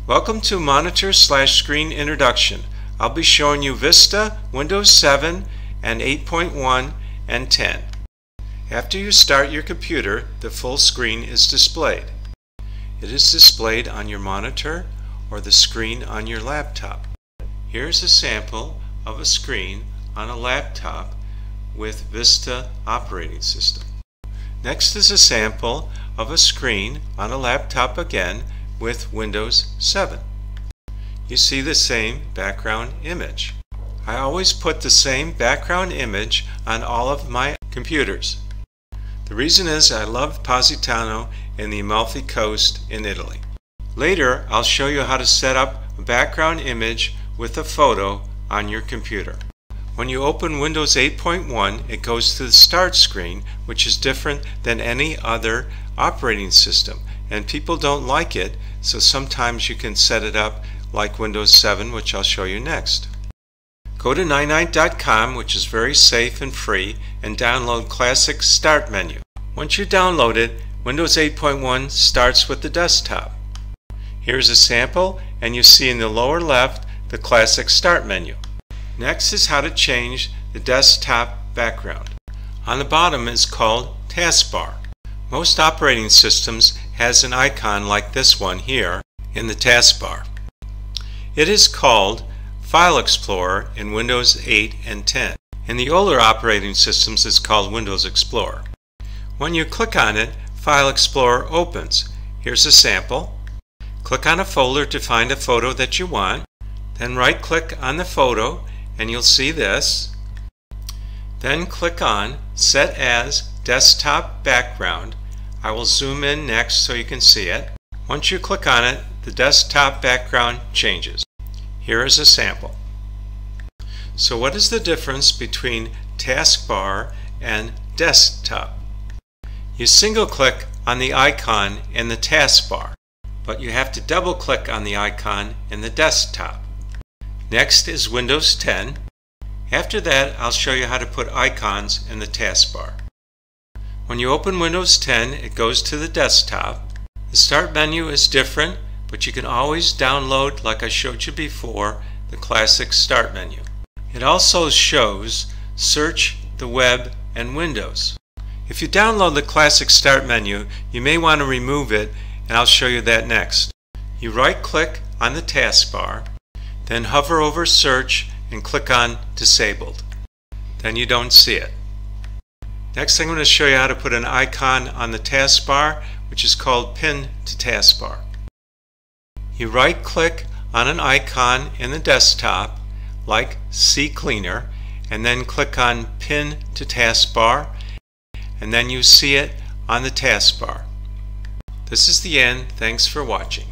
Welcome to Monitor/Screen Introduction. I'll be showing you Vista, Windows 7, and 8.1 and 10. After you start your computer, the full screen is displayed. It is displayed on your monitor or the screen on your laptop. Here's a sample of a screen on a laptop with Vista operating system. Next is a sample of a screen on a laptop again with Windows 7. You see the same background image. I always put the same background image on all of my computers. The reason is I love Positano in the Amalfi Coast in Italy. Later I'll show you how to set up a background image with a photo on your computer. When you open Windows 8.1, it goes to the Start screen, which is different than any other operating system, and people don't like it, so sometimes you can set it up like Windows 7, which I'll show you next. Go to ninite.com, which is very safe and free, and download Classic Start menu. Once you download it, Windows 8.1 starts with the desktop. Here's a sample, and you see in the lower left the Classic Start menu. Next is how to change the desktop background. On the bottom is called Taskbar. Most operating systems has an icon like this one here in the taskbar. It is called File Explorer in Windows 8 and 10. In the older operating systems it's called Windows Explorer. When you click on it, File Explorer opens. Here's a sample. Click on a folder to find a photo that you want. Then right click on the photo and you'll see this. Then click on Set as Desktop Background. I will zoom in next so you can see it. Once you click on it, the desktop background changes. Here is a sample. So what is the difference between taskbar and desktop? You single click on the icon in the taskbar, but you have to double click on the icon in the desktop. Next is Windows 10. After that, I'll show you how to put icons in the taskbar. When you open Windows 10, it goes to the desktop. The Start menu is different, but you can always download, like I showed you before, the Classic Start menu. It also shows Search, the Web, and Windows. If you download the Classic Start menu, you may want to remove it, and I'll show you that next. You right-click on the taskbar, then hover over Search and click on Disabled. Then you don't see it. Next, I'm going to show you how to put an icon on the taskbar, which is called Pin to Taskbar. You right-click on an icon in the desktop, like CCleaner, and then click on Pin to Taskbar, and then you see it on the taskbar. This is the end. Thanks for watching.